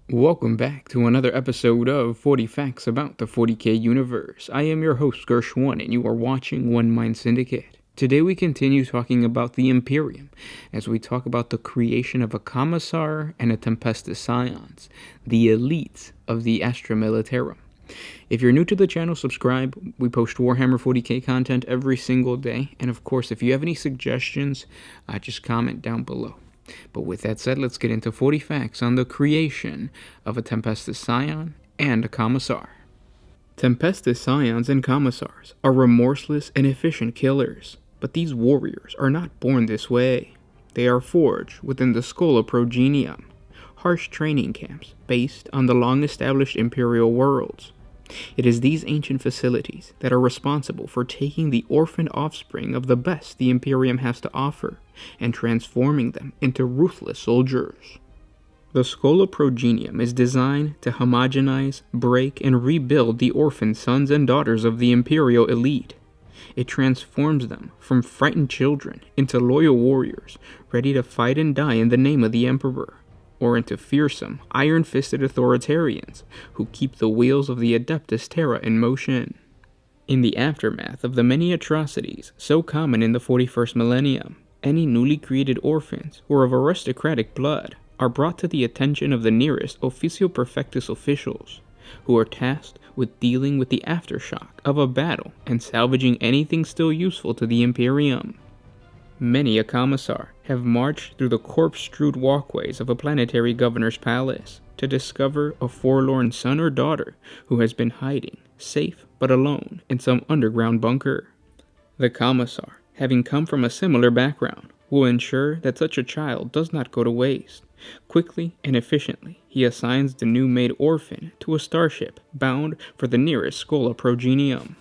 Welcome back to another episode of 40 Facts About the 40K Universe. I am your host, Gershwan, and you are watching One Mind Syndicate. Today we continue talking about the Imperium, as we talk about the creation of a Commissar and a Tempestus Scions, the elites of the Astra Militarum. If you're new to the channel, subscribe. We post Warhammer 40K content every single day, and of course, if you have any suggestions, just comment down below. But with that said, let's get into 40 facts on the creation of a Tempestus Scion and a Commissar. Tempestus Scions and Commissars are remorseless and efficient killers, but these warriors are not born this way. They are forged within the Schola Progenium, harsh training camps based on the long-established Imperial worlds. It is these ancient facilities that are responsible for taking the orphaned offspring of the best the Imperium has to offer and transforming them into ruthless soldiers. The Schola Progenium is designed to homogenize, break, and rebuild the orphaned sons and daughters of the Imperial elite. It transforms them from frightened children into loyal warriors ready to fight and die in the name of the Emperor, or into fearsome, iron-fisted authoritarians who keep the wheels of the Adeptus Terra in motion. In the aftermath of the many atrocities so common in the 41st millennium, any newly created orphans who are of aristocratic blood are brought to the attention of the nearest Officio Perfectus officials, who are tasked with dealing with the aftershock of a battle and salvaging anything still useful to the Imperium. Many a Commissar have marched through the corpse-strewed walkways of a planetary governor's palace to discover a forlorn son or daughter who has been hiding, safe but alone, in some underground bunker. The Commissar, having come from a similar background, will ensure that such a child does not go to waste. Quickly and efficiently, he assigns the new-made orphan to a starship bound for the nearest Schola Progenium.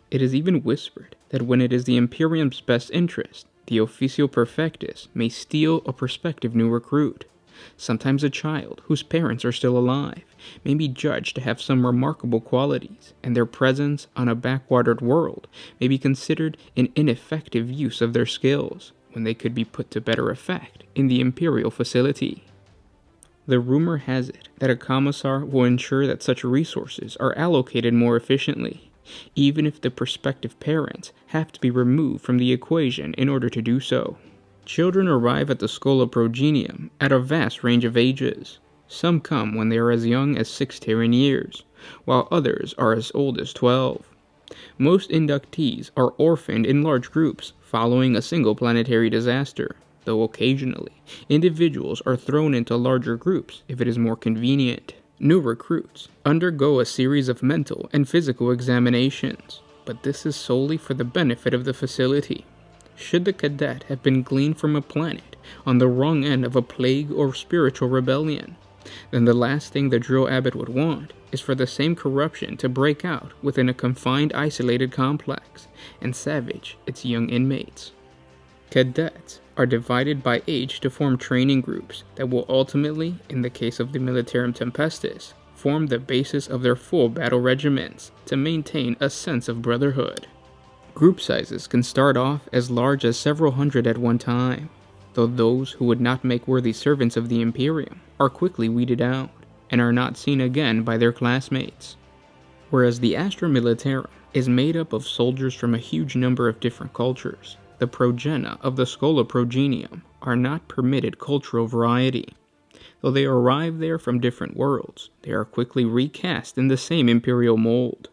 It is even whispered that when it is the Imperium's best interest, the Officio Perfectus may steal a prospective new recruit. Sometimes a child, whose parents are still alive, may be judged to have some remarkable qualities, and their presence on a backwatered world may be considered an ineffective use of their skills, when they could be put to better effect in the Imperial facility. The rumor has it that a Commissar will ensure that such resources are allocated more efficiently, even if the prospective parents have to be removed from the equation in order to do so. Children arrive at the Schola Progenium at a vast range of ages. Some come when they are as young as 6 Terran years, while others are as old as 12. Most inductees are orphaned in large groups following a single planetary disaster, though occasionally individuals are thrown into larger groups if it is more convenient. New recruits undergo a series of mental and physical examinations, but this is solely for the benefit of the facility. Should the cadet have been gleaned from a planet on the wrong end of a plague or spiritual rebellion, then the last thing the drill abbot would want is for the same corruption to break out within a confined, isolated complex and savage its young inmates. Cadets are divided by age to form training groups that will ultimately, in the case of the Militarum Tempestus, form the basis of their full battle regiments to maintain a sense of brotherhood. Group sizes can start off as large as several hundred at one time, though those who would not make worthy servants of the Imperium are quickly weeded out and are not seen again by their classmates. Whereas the Astra Militarum is made up of soldiers from a huge number of different cultures, the progena of the Schola Progenium are not permitted cultural variety. Though they arrive there from different worlds, they are quickly recast in the same imperial mold.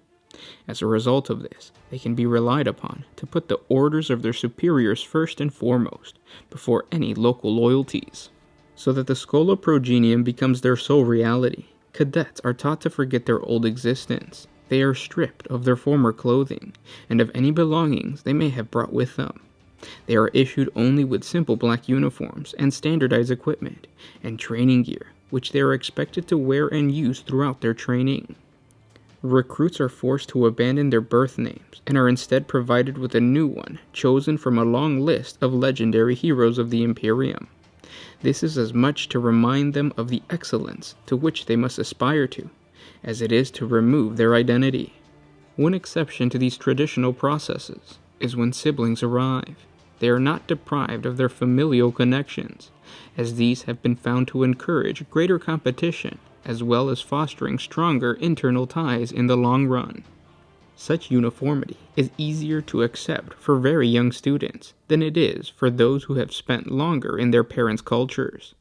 As a result of this, they can be relied upon to put the orders of their superiors first and foremost, before any local loyalties. So that the Schola Progenium becomes their sole reality, cadets are taught to forget their old existence. They are stripped of their former clothing, and of any belongings they may have brought with them. They are issued only with simple black uniforms and standardized equipment, and training gear, which they are expected to wear and use throughout their training. Recruits are forced to abandon their birth names, and are instead provided with a new one, chosen from a long list of legendary heroes of the Imperium. This is as much to remind them of the excellence to which they must aspire to, as it is to remove their identity. One exception to these traditional processes is when siblings arrive. They are not deprived of their familial connections, as these have been found to encourage greater competition as well as fostering stronger internal ties in the long run. Such uniformity is easier to accept for very young students than it is for those who have spent longer in their parents' cultures.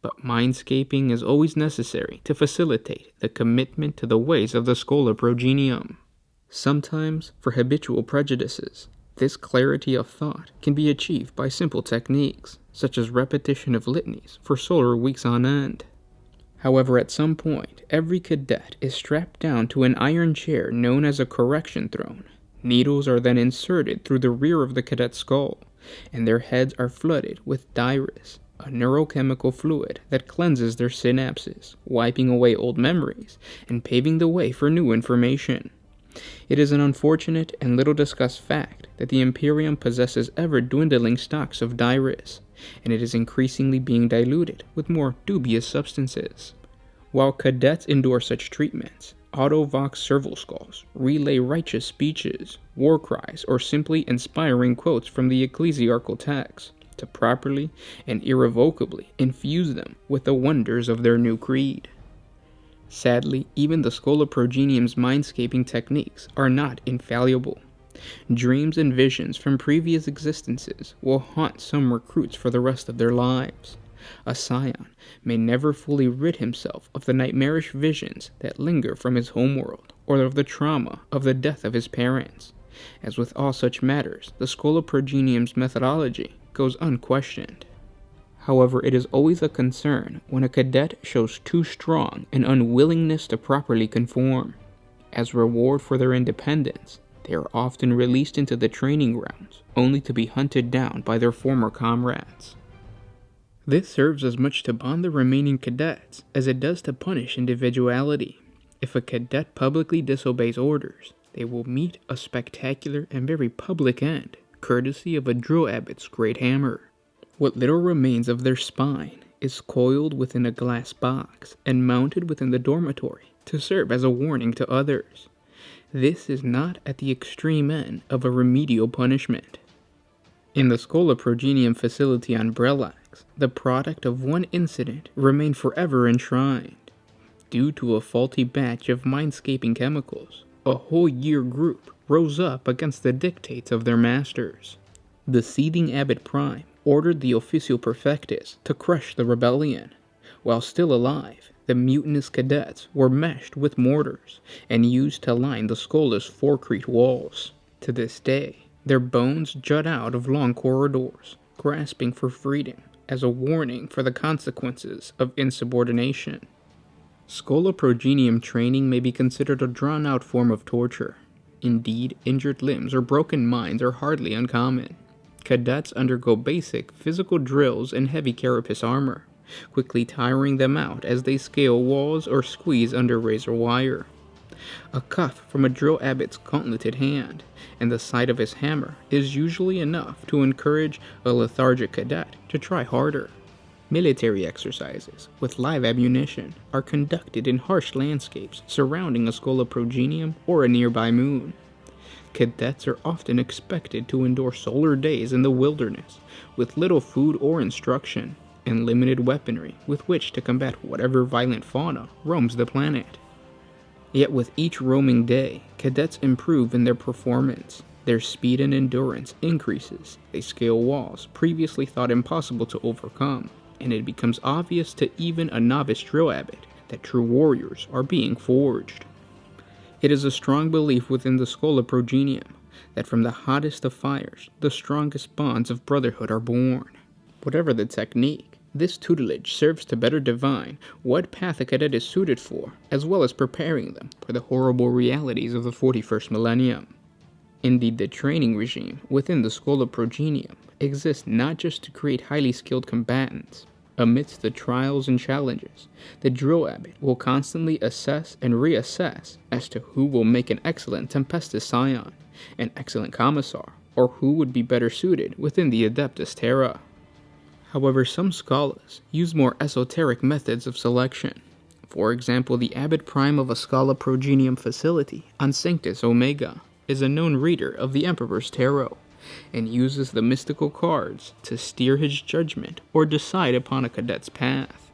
But mindscaping is always necessary to facilitate the commitment to the ways of the Schola Progenium. Sometimes, for habitual prejudices, this clarity of thought can be achieved by simple techniques, such as repetition of litanies for solar weeks on end. However, at some point, every cadet is strapped down to an iron chair known as a correction throne. Needles are then inserted through the rear of the cadet's skull, and their heads are flooded with dirus, a neurochemical fluid that cleanses their synapses, wiping away old memories and paving the way for new information. It is an unfortunate and little discussed fact that the Imperium possesses ever-dwindling stocks of dirus, and it is increasingly being diluted with more dubious substances. While cadets endure such treatments, auto-vox serval skulls relay righteous speeches, war cries, or simply inspiring quotes from the ecclesiarchal texts to properly and irrevocably infuse them with the wonders of their new creed. Sadly, even the Schola Progenium's mindscaping techniques are not infallible. Dreams and visions from previous existences will haunt some recruits for the rest of their lives. A scion may never fully rid himself of the nightmarish visions that linger from his homeworld, or of the trauma of the death of his parents. As with all such matters, the Schola Progenium's methodology goes unquestioned. However, it is always a concern when a cadet shows too strong an unwillingness to properly conform. As reward for their independence, they are often released into the training grounds, only to be hunted down by their former comrades. This serves as much to bond the remaining cadets as it does to punish individuality. If a cadet publicly disobeys orders, they will meet a spectacular and very public end, courtesy of a drill abbot's great hammer. What little remains of their spine is coiled within a glass box and mounted within the dormitory to serve as a warning to others. This is not at the extreme end of a remedial punishment. In the Schola Progenium facility on Brellax, the product of one incident remained forever enshrined. Due to a faulty batch of mindscaping chemicals, a whole year group rose up against the dictates of their masters. The seething Abbot Prime ordered the Official Perfectus to crush the rebellion. While still alive, the mutinous cadets were meshed with mortars and used to line the Schola's forecrete walls. To this day, their bones jut out of long corridors, grasping for freedom as a warning for the consequences of insubordination. Schola Progenium training may be considered a drawn-out form of torture. Indeed, injured limbs or broken minds are hardly uncommon. Cadets undergo basic physical drills in heavy carapace armor, quickly tiring them out as they scale walls or squeeze under razor wire. A cuff from a drill abbot's gauntleted hand and the sight of his hammer is usually enough to encourage a lethargic cadet to try harder. Military exercises with live ammunition are conducted in harsh landscapes surrounding a Schola Progenium or a nearby moon. Cadets are often expected to endure solar days in the wilderness with little food or instruction and limited weaponry with which to combat whatever violent fauna roams the planet. Yet with each roaming day, cadets improve in their performance. Their speed and endurance increases. They scale walls previously thought impossible to overcome, and it becomes obvious to even a novice drill abbot that true warriors are being forged. It is a strong belief within the Schola Progenium that from the hottest of fires, the strongest bonds of brotherhood are born. Whatever the technique, this tutelage serves to better divine what path a cadet is suited for, as well as preparing them for the horrible realities of the 41st millennium. Indeed, the training regime within the Schola Progenium exists not just to create highly skilled combatants. Amidst the trials and challenges, the drill abbot will constantly assess and reassess as to who will make an excellent Tempestus Scion, an excellent Commissar, or who would be better suited within the Adeptus Terra. However, some scholars use more esoteric methods of selection. For example, the Abbot Prime of a Schola Progenium facility on Sanctus Omega is a known reader of the Emperor's Tarot, and uses the mystical cards to steer his judgment or decide upon a cadet's path.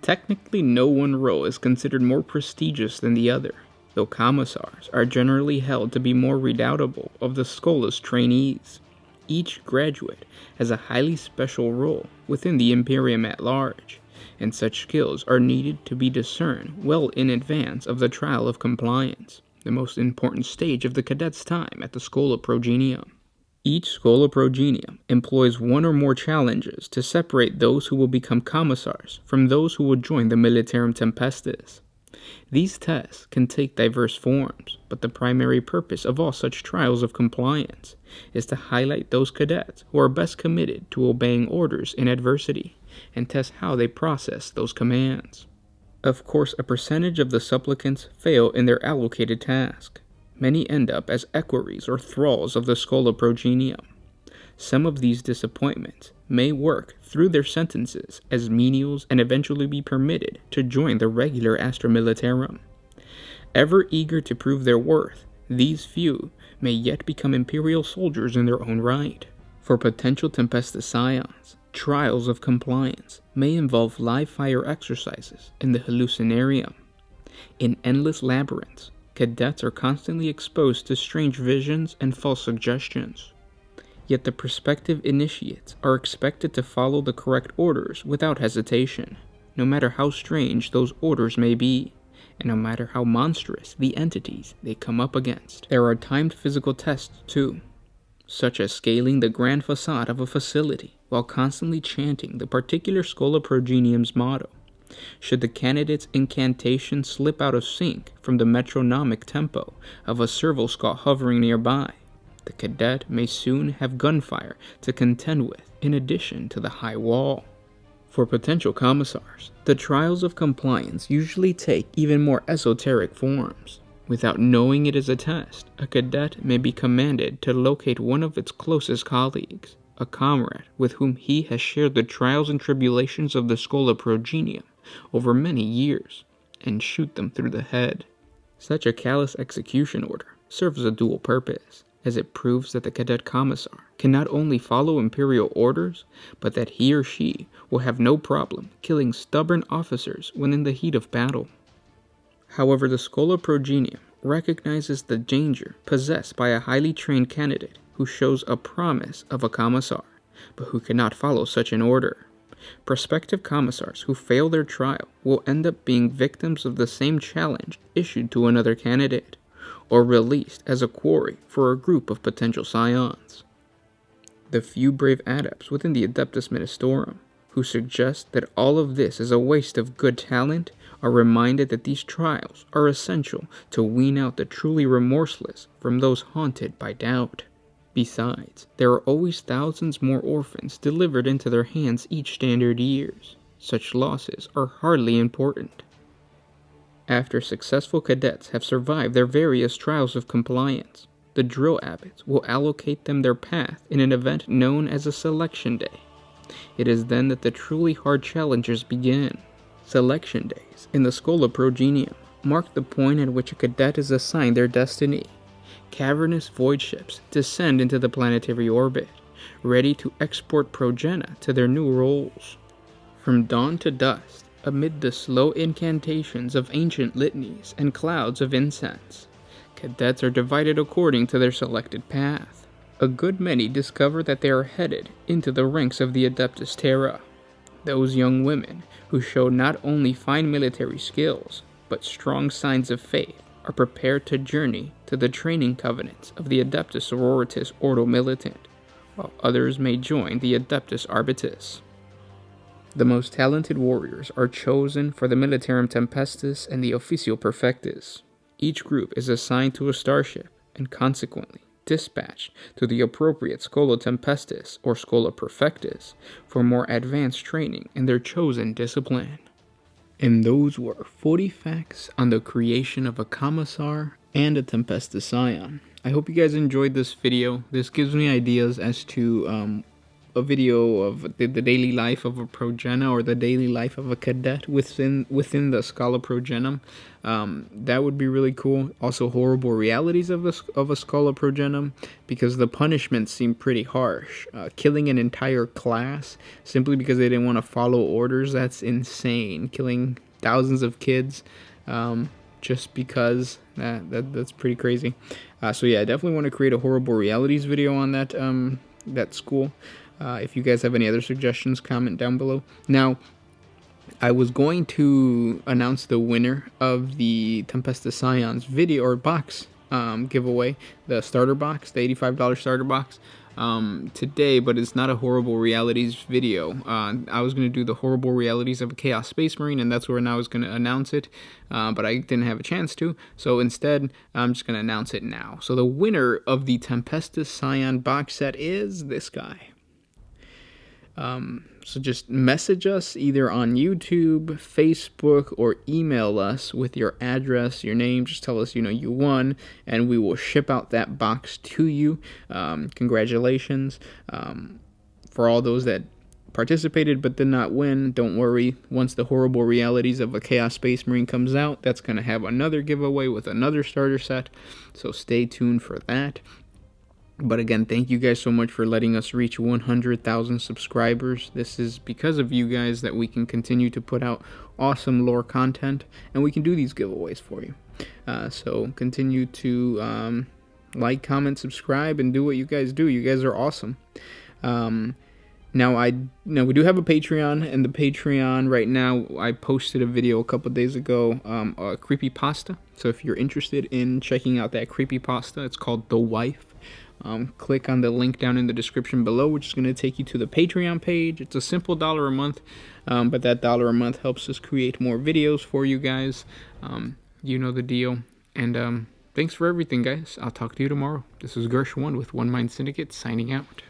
Technically, no one role is considered more prestigious than the other, though commissars are generally held to be more redoubtable of the schola's trainees. Each graduate has a highly special role within the Imperium at large, and such skills are needed to be discerned well in advance of the trial of compliance, the most important stage of the cadet's time at the Schola Progenium. Each Schola Progenium employs one or more challenges to separate those who will become commissars from those who will join the Militarum Tempestus. These tests can take diverse forms, but the primary purpose of all such trials of compliance is to highlight those cadets who are best committed to obeying orders in adversity, and test how they process those commands. Of course, a percentage of the supplicants fail in their allocated task. Many end up as equerries or thralls of the Schola Progenium. Some of these disappointments may work through their sentences as menials and eventually be permitted to join the regular Astra Militarum. Ever eager to prove their worth, these few may yet become imperial soldiers in their own right. For potential Tempestus Scions, trials of compliance may involve live fire exercises in the hallucinarium. In endless labyrinths, cadets are constantly exposed to strange visions and false suggestions. Yet the prospective initiates are expected to follow the correct orders without hesitation, no matter how strange those orders may be, and no matter how monstrous the entities they come up against. There are timed physical tests too, such as scaling the grand facade of a facility while constantly chanting the particular Schola Progenium's motto. Should the candidate's incantation slip out of sync from the metronomic tempo of a serval skull hovering nearby, the cadet may soon have gunfire to contend with in addition to the high wall. For potential commissars, the trials of compliance usually take even more esoteric forms. Without knowing it is a test, a cadet may be commanded to locate one of its closest colleagues, a comrade with whom he has shared the trials and tribulations of the Schola Progenium over many years, and shoot them through the head. Such a callous execution order serves a dual purpose, as it proves that the cadet commissar can not only follow imperial orders, but that he or she will have no problem killing stubborn officers when in the heat of battle. However, the Schola Progenium recognizes the danger possessed by a highly trained candidate who shows a promise of a commissar, but who cannot follow such an order. Prospective commissars who fail their trial will end up being victims of the same challenge issued to another candidate, or released as a quarry for a group of potential scions. The few brave adepts within the Adeptus Ministorum who suggest that all of this is a waste of good talent are reminded that these trials are essential to wean out the truly remorseless from those haunted by doubt. Besides, there are always thousands more orphans delivered into their hands each standard years. Such losses are hardly important. After successful cadets have survived their various trials of compliance, the drill abbots will allocate them their path in an event known as a selection day. It is then that the truly hard challenges begin. Selection days in the Schola Progenium mark the point at which a cadet is assigned their destiny. Cavernous void ships descend into the planetary orbit, ready to export progena to their new roles. From dawn to dusk, amid the slow incantations of ancient litanies and clouds of incense, cadets are divided according to their selected path. A good many discover that they are headed into the ranks of the Adeptus Terra, those young women who show not only fine military skills, but strong signs of faith, are prepared to journey to the training covenants of the Adeptus Sororitas Ordo Militant, while others may join the Adeptus Arbitus. The most talented warriors are chosen for the Militarum Tempestus and the Officio Perfectus. Each group is assigned to a starship, and consequently dispatched to the appropriate Schola Tempestus or Schola Perfectus for more advanced training in their chosen discipline. And those were 40 facts on the creation of a Commissar and a Tempestus Scion. I hope you guys enjoyed this video. This gives me ideas as to a video of the daily life of a progena, or the daily life of a cadet within the Scala progenum. That would be really cool. Also, horrible realities of a Scala progenum, because the punishments seem pretty harsh. Killing an entire class simply because they didn't want to follow orders, that's insane. Killing thousands of kids just because, that's pretty crazy. So yeah, I definitely want to create a horrible realities video on that that school. If you guys have any other suggestions, comment down below. Now, I was going to announce the winner of the Tempestus Scion's video or box giveaway, the starter box, the $85 starter box, today, but it's not a horrible realities video. I was going to do the horrible realities of a Chaos Space Marine, and that's when I was going to announce it, but I didn't have a chance to, so instead I'm just going to announce it now. So the winner of the Tempestus Scion box set is this guy. So just message us either on YouTube, Facebook, or email us with your address, your name. Just tell us, you won, and we will ship out that box to you. Congratulations. For all those that participated but did not win, don't worry. Once the horrible realities of a Chaos Space Marine comes out, that's going to have another giveaway with another starter set. So stay tuned for that. But again, thank you guys so much for letting us reach 100,000 subscribers. This is because of you guys that we can continue to put out awesome lore content, and we can do these giveaways for you. So continue to like, comment, subscribe, and do what you guys do. You guys are awesome. Now we do have a Patreon, and the Patreon right now, I posted a video a couple days ago, a creepypasta. So if you're interested in checking out that creepypasta, it's called The Wife. Click on the link down in the description below, which is going to take you to the Patreon page. It's a simple $1 a month, but that $1 a month helps us create more videos for you guys. You know the deal. And thanks for everything, guys. I'll talk to you tomorrow. This is Gersh1 with One Mind Syndicate signing out.